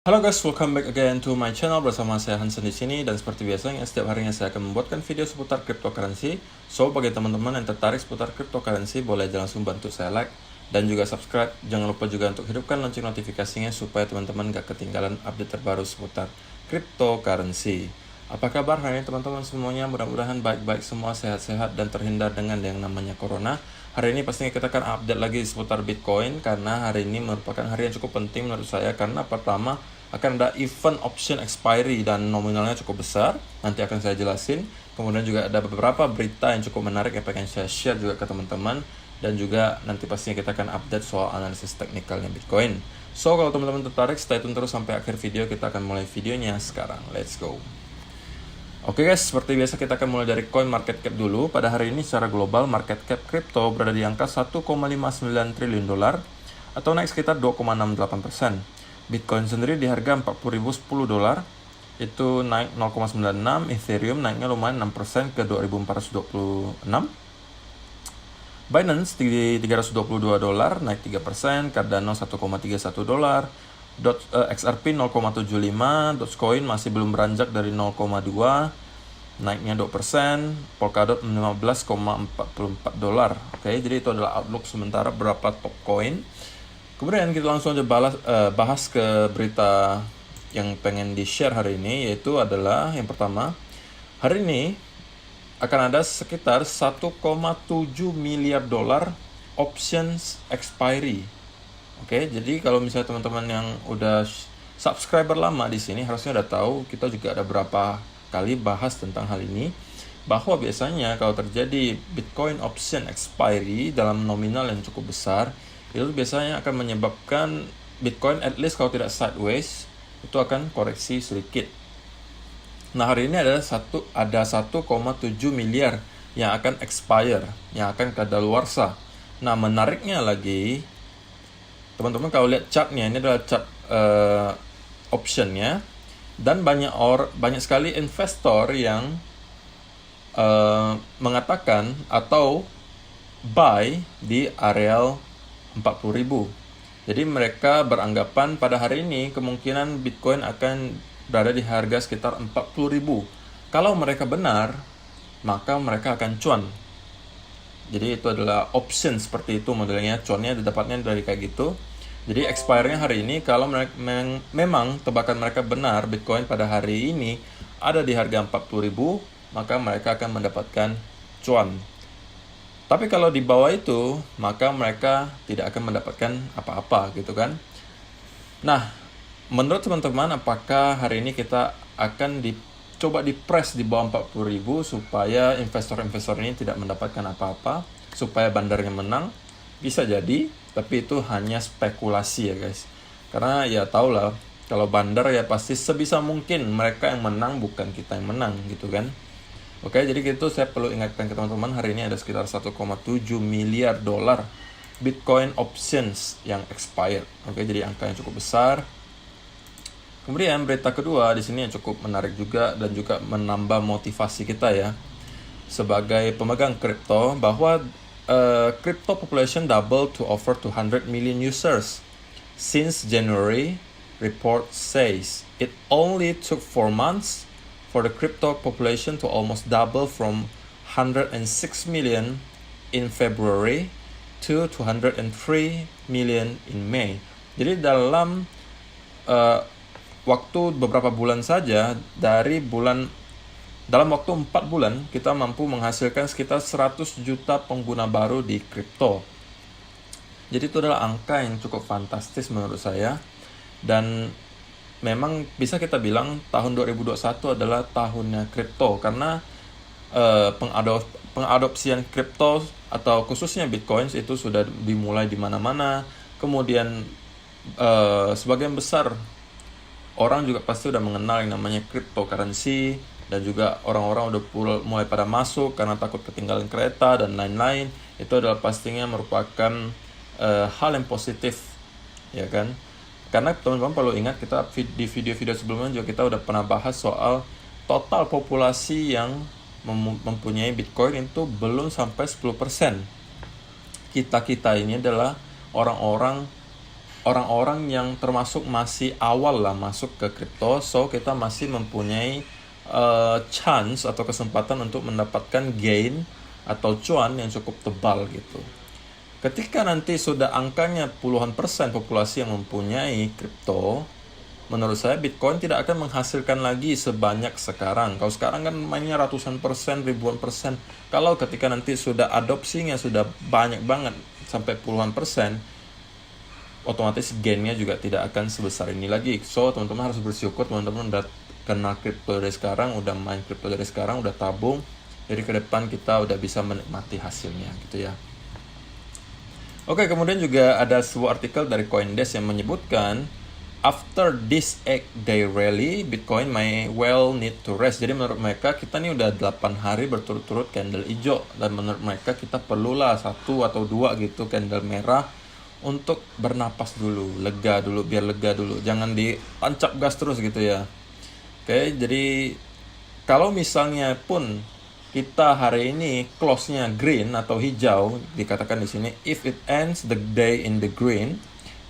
Halo guys, welcome back again to my channel. Bersama saya Hansen di sini, dan seperti biasanya setiap harinya saya akan membuatkan video seputar cryptocurrency. So bagi teman-teman yang tertarik seputar cryptocurrency, boleh langsung bantu saya like dan juga subscribe. Jangan lupa juga untuk hidupkan lonceng notifikasinya supaya teman-teman gak ketinggalan update terbaru seputar cryptocurrency. Apa kabar hari ini teman-teman semuanya? Mudah-mudahan baik-baik semua, sehat-sehat dan terhindar dengan yang namanya corona. Hari ini pastinya kita akan update lagi seputar Bitcoin, karena hari ini merupakan hari yang cukup penting menurut saya. Karena pertama, akan ada event option expiry dan nominalnya cukup besar. Nanti akan saya jelasin. Kemudian juga ada beberapa berita yang cukup menarik yang pengen saya share juga ke teman-teman. Dan juga nanti pastinya kita akan update soal analisis teknikalnya Bitcoin. So kalau teman-teman tertarik, stay tune terus sampai akhir video. Kita akan mulai videonya sekarang. Let's go. Oke guys, seperti biasa kita akan mulai dari coin market cap dulu. Pada hari ini secara global market cap kripto berada di angka 1,59 triliun dolar atau naik sekitar 2,68%. Bitcoin sendiri di harga 40.010 dolar, itu naik 0,96. Ethereum naiknya lumayan 6% ke 2.426. Binance di 322 dolar, naik 3%. Cardano 1,31 dolar. XRP 0,75, Dogecoin masih belum beranjak dari 0,2, naiknya 2%, Polkadot 15,44 dolar. Oke, jadi itu adalah outlook sementara berapa top coin. Kemudian kita langsung aja bahas ke berita yang pengen di-share hari ini, yaitu adalah yang pertama, hari ini akan ada sekitar 1,7 miliar dolar options expiry. Oke, jadi kalau misalnya teman-teman yang udah subscriber lama di sini harusnya udah tahu, kita juga ada berapa kali bahas tentang hal ini, bahwa biasanya kalau terjadi Bitcoin option expiry dalam nominal yang cukup besar, itu biasanya akan menyebabkan Bitcoin, at least kalau tidak sideways, itu akan koreksi sedikit. Nah, hari ini ada 1,7 miliar yang akan expire, yang akan kadaluarsa. Nah, menariknya lagi, teman-teman kalau lihat chartnya, ini adalah chart optionnya, dan banyak sekali investor yang mengatakan atau buy di areal 40.000. Jadi mereka beranggapan pada hari ini kemungkinan Bitcoin akan berada di harga sekitar 40.000. Kalau mereka benar, maka mereka akan cuan. Jadi itu adalah option seperti itu modelnya, cuannya didapatnya dari kayak gitu. Jadi expire-nya hari ini, kalau memang tebakan mereka benar, Bitcoin pada hari ini ada di harga 40.000, maka mereka akan mendapatkan cuan. Tapi kalau di bawah itu, maka mereka tidak akan mendapatkan apa-apa gitu kan. Nah, menurut teman-teman, apakah hari ini kita akan coba di-press di bawah 40.000 supaya investor-investor ini tidak mendapatkan apa-apa, supaya bandarnya menang? Bisa jadi, tapi itu hanya spekulasi ya guys. Karena ya tahulah, kalau bandar ya pasti sebisa mungkin mereka yang menang, bukan kita yang menang gitu kan. Oke, jadi gitu saya perlu ingatkan ke teman-teman, hari ini ada sekitar 1,7 miliar dolar Bitcoin options yang expired. Oke, jadi angka yang cukup besar. Kemudian berita kedua di sini yang cukup menarik juga dan juga menambah motivasi kita ya sebagai pemegang kripto, bahwa crypto population double to over 200 million users since January, report says. It only took 4 months for the crypto population to almost double from 106 million in February to 203 million in May. Jadi dalam waktu beberapa bulan saja, dalam waktu 4 bulan, kita mampu menghasilkan sekitar 100 juta pengguna baru di kripto. Jadi itu adalah angka yang cukup fantastis menurut saya. Dan memang bisa kita bilang tahun 2021 adalah tahunnya kripto, karena pengadopsian kripto atau khususnya Bitcoin itu sudah dimulai di mana-mana. Kemudian sebagian besar orang juga pasti udah mengenal yang namanya cryptocurrency, dan juga orang-orang udah mulai pada masuk karena takut ketinggalan kereta dan lain-lain. Itu adalah pastinya merupakan hal yang positif, ya kan? Karena teman-teman perlu ingat, kita di video-video sebelumnya juga kita udah pernah bahas soal total populasi yang mempunyai Bitcoin itu belum sampai 10%. Kita ini adalah orang-orang orang-orang yang termasuk masih awal lah masuk ke kripto, so kita masih mempunyai chance atau kesempatan untuk mendapatkan gain atau cuan yang cukup tebal gitu. Ketika nanti sudah angkanya puluhan persen populasi yang mempunyai kripto, menurut saya Bitcoin tidak akan menghasilkan lagi sebanyak sekarang. Kalau sekarang kan mainnya ratusan persen, ribuan persen. Kalau ketika nanti sudah adopsinya sudah banyak banget sampai puluhan persen, otomatis gainnya juga tidak akan sebesar ini lagi. So teman-teman harus bersyukur teman-teman udah kenal kripto dari sekarang, udah main kripto dari sekarang, udah tabung. Jadi ke depan kita udah bisa menikmati hasilnya gitu ya. Oke, kemudian juga ada sebuah artikel dari CoinDesk yang menyebutkan after this 8-day rally, Bitcoin may well need to rest. Jadi menurut mereka kita nih udah 8 hari berturut-turut candle hijau. Dan menurut mereka kita perlulah 1 atau 2 gitu candle merah untuk bernapas dulu, lega dulu, biar lega dulu. Jangan ditancap gas terus gitu ya. Oke, jadi kalau misalnya pun kita hari ini close-nya green atau hijau, dikatakan di sini, if it ends the day in the green,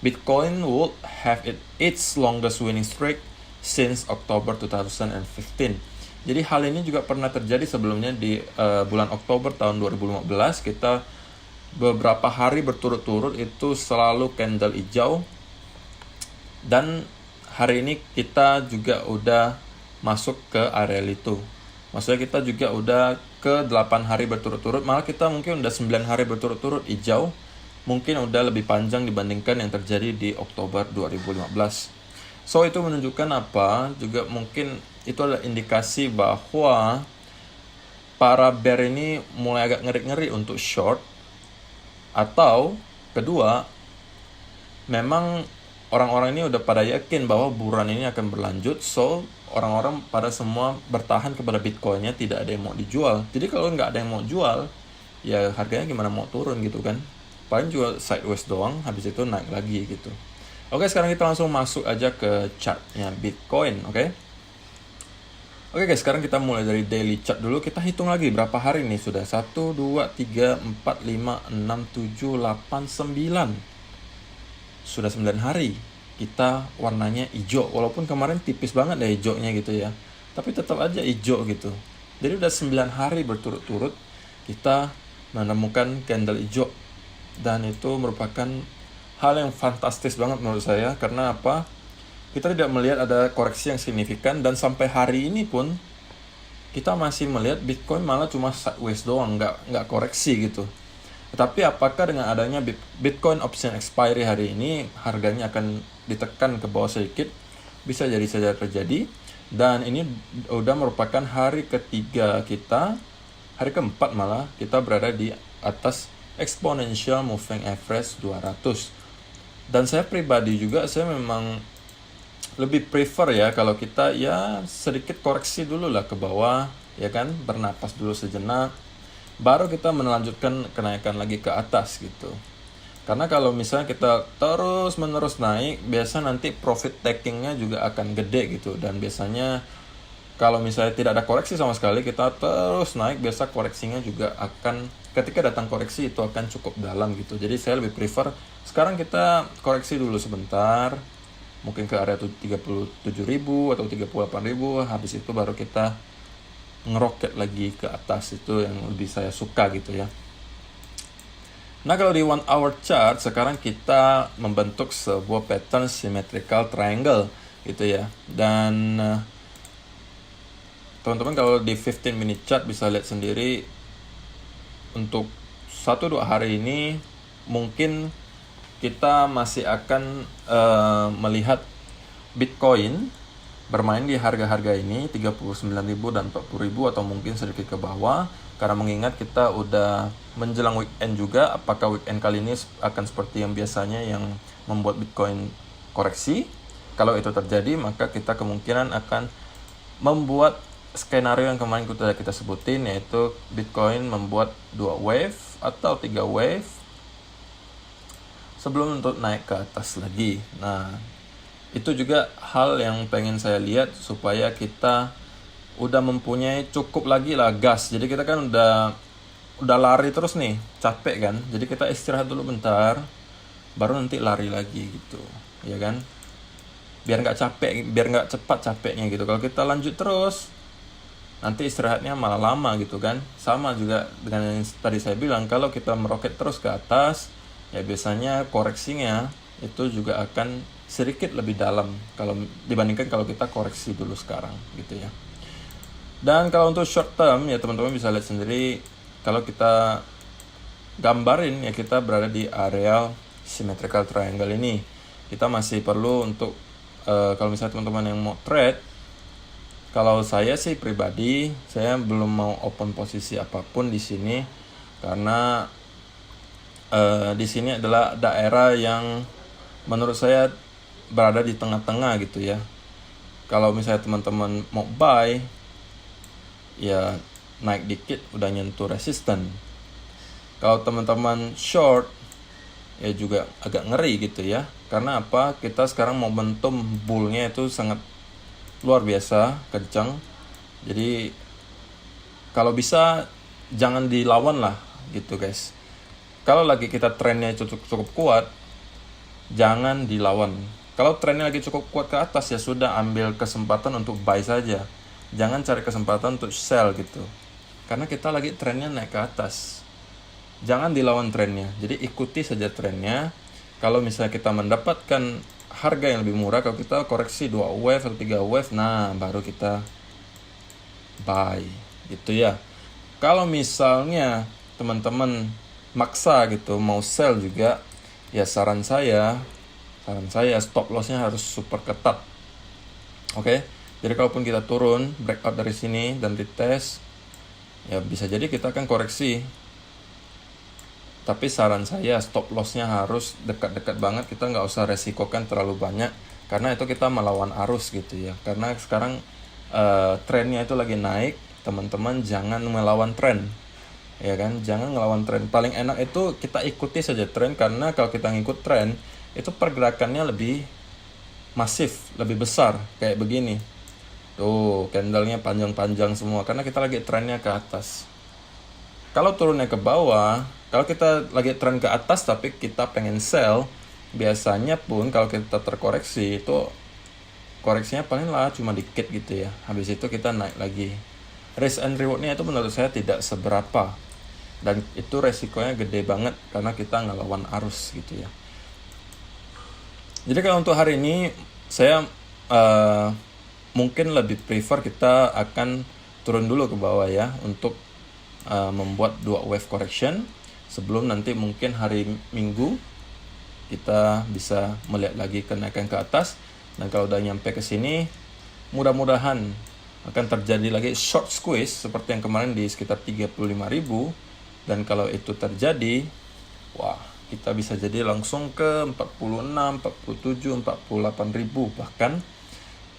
Bitcoin would have its longest winning streak since October 2015. Jadi hal ini juga pernah terjadi sebelumnya di bulan Oktober tahun 2015. Kita beberapa hari berturut-turut itu selalu candle hijau. Dan hari ini kita juga udah masuk ke area itu. Maksudnya kita juga udah ke 8 hari berturut-turut. Malah kita mungkin udah 9 hari berturut-turut hijau. Mungkin udah lebih panjang dibandingkan yang terjadi di Oktober 2015. So itu menunjukkan apa? Juga mungkin itu adalah indikasi bahwa para bear ini mulai agak ngeri-ngeri untuk short. Atau kedua, memang orang-orang ini udah pada yakin bahwa buruan ini akan berlanjut. So orang-orang pada semua bertahan kepada Bitcoinnya, tidak ada yang mau dijual. Jadi kalau nggak ada yang mau jual, ya harganya gimana mau turun gitu kan. Paling juga sideways doang, habis itu naik lagi gitu. Oke, sekarang kita langsung masuk aja ke chartnya Bitcoin, oke? Oke guys, sekarang kita mulai dari daily chart dulu. Kita hitung lagi berapa hari nih sudah. 1, 2, 3, 4, 5, 6, 7, 8, 9. Sudah 9 hari kita warnanya hijau. Walaupun kemarin tipis banget deh hijaunya gitu ya. Tapi tetap aja hijau gitu. Jadi udah 9 hari berturut-turut kita menemukan candle hijau. Dan itu merupakan hal yang fantastis banget menurut saya. Karena apa? Kita tidak melihat ada koreksi yang signifikan. Dan sampai hari ini pun kita masih melihat Bitcoin malah cuma sideways doang, nggak koreksi gitu. Tetapi apakah dengan adanya Bitcoin option expiry hari ini harganya akan ditekan ke bawah sedikit? Bisa jadi saja terjadi. Dan ini udah merupakan hari ketiga kita, hari keempat malah kita berada di atas exponential moving average 200. Dan saya pribadi juga, saya memang lebih prefer ya kalau kita ya sedikit koreksi dulu lah ke bawah, ya kan, bernapas dulu sejenak, baru kita melanjutkan kenaikan lagi ke atas gitu. Karena kalau misalnya kita terus menerus naik, biasa nanti profit takingnya juga akan gede gitu. Dan biasanya kalau misalnya tidak ada koreksi sama sekali, kita terus naik, biasa koreksinya juga akan, ketika datang koreksi itu akan cukup dalam gitu. Jadi saya lebih prefer sekarang kita koreksi dulu sebentar, mungkin ke area 37.000 atau 38.000, habis itu baru kita ngeroket lagi ke atas. Itu yang lebih saya suka gitu ya. Nah kalau di 1 hour chart sekarang kita membentuk sebuah pattern symmetrical triangle gitu ya. Dan teman-teman kalau di 15 minute chart bisa lihat sendiri untuk 1-2 hari ini mungkin kita masih akan melihat Bitcoin bermain di harga-harga ini 39.000 dan 40.000 atau mungkin sedikit ke bawah. Karena mengingat kita udah menjelang weekend juga, apakah weekend kali ini akan seperti yang biasanya yang membuat Bitcoin koreksi? Kalau itu terjadi, maka kita kemungkinan akan membuat skenario yang kemarin kita sebutin, yaitu Bitcoin membuat 2 wave atau 3 wave sebelum untuk naik ke atas lagi. Nah, itu juga hal yang pengen saya lihat supaya kita udah mempunyai cukup lagi lah gas. Jadi kita kan udah lari terus nih, capek kan. Jadi kita istirahat dulu bentar. baru nanti lari lagi gitu, ya kan? Biar nggak capek, biar nggak cepat capeknya gitu. Kalau kita lanjut terus, nanti istirahatnya malah lama gitu kan. Sama juga dengan yang tadi saya bilang, kalau kita meroket terus ke atas, ya biasanya koreksinya itu juga akan sedikit lebih dalam kalau dibandingkan kalau kita koreksi dulu sekarang gitu ya. Dan kalau untuk short term ya teman-teman bisa lihat sendiri, kalau kita gambarin ya kita berada di area symmetrical triangle ini. Kita masih perlu untuk kalau misalnya teman-teman yang mau trade, kalau saya sih pribadi saya belum mau open posisi apapun di sini karena di sini adalah daerah yang menurut saya berada di tengah-tengah gitu ya. Kalau misalnya teman-teman mau buy, ya naik dikit udah nyentuh resisten. Kalau teman-teman short, ya juga agak ngeri gitu ya. Karena apa? Kita sekarang momentum bullnya itu sangat luar biasa, kencang. Jadi kalau bisa jangan dilawan lah gitu guys. Kalau lagi kita trennya cukup kuat, jangan dilawan. Kalau trennya lagi cukup kuat ke atas, ya sudah ambil kesempatan untuk buy saja. Jangan cari kesempatan untuk sell gitu. Karena kita lagi trennya naik ke atas. Jangan dilawan trennya. Jadi ikuti saja trennya. Kalau misalnya kita mendapatkan harga yang lebih murah, kalau kita koreksi 2 wave atau 3 wave, nah baru kita buy gitu ya. Kalau misalnya teman-teman maksa gitu mau sell juga, ya saran saya stop lossnya harus super ketat. Oke? Jadi kalaupun kita turun breakout dari sini dan retest, ya bisa jadi kita akan koreksi. Tapi saran saya stop lossnya harus dekat-dekat banget, kita nggak usah resikokan terlalu banyak karena itu kita melawan arus gitu ya. Karena sekarang trennya itu lagi naik, teman-teman jangan melawan tren, ya kan? Jangan melawan tren. Paling enak itu kita ikuti saja tren, karena kalau kita ngikut tren itu pergerakannya lebih masif, lebih besar kayak begini. Tuh candlenya panjang-panjang semua karena kita lagi trennya ke atas. Kalau turunnya ke bawah, kalau kita lagi tren ke atas tapi kita pengen sell, biasanya pun kalau kita terkoreksi itu koreksinya paling lah cuma dikit gitu ya. Habis itu kita naik lagi. Risk and rewardnya itu menurut saya tidak seberapa. Dan itu resikonya gede banget karena kita ngelawan arus gitu ya. Jadi kalau untuk hari ini saya mungkin lebih prefer kita akan turun dulu ke bawah ya untuk membuat 2 wave correction sebelum nanti mungkin hari Minggu kita bisa melihat lagi kenaikan ke atas. Dan kalau udah nyampe ke sini, mudah-mudahan akan terjadi lagi short squeeze seperti yang kemarin di sekitar 35.000. Dan kalau itu terjadi, wah, kita bisa jadi langsung ke 46, 47, 48.000 bahkan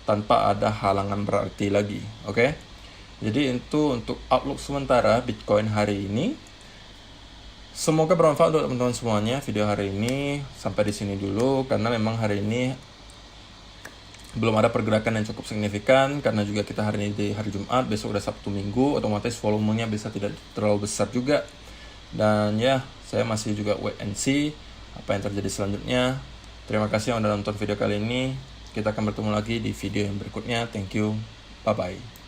tanpa ada halangan berarti lagi. Oke? Jadi itu untuk outlook sementara Bitcoin hari ini. Semoga bermanfaat untuk teman-teman semuanya video hari ini. Sampai di sini dulu karena memang hari ini belum ada pergerakan yang cukup signifikan karena juga kita hari ini di hari Jumat, besok udah Sabtu Minggu, otomatis volumenya bisa tidak terlalu besar juga. Dan ya, saya masih juga wait and see apa yang terjadi selanjutnya. Terima kasih yang udah nonton video kali ini. Kita akan bertemu lagi di video yang berikutnya. Thank you. Bye-bye.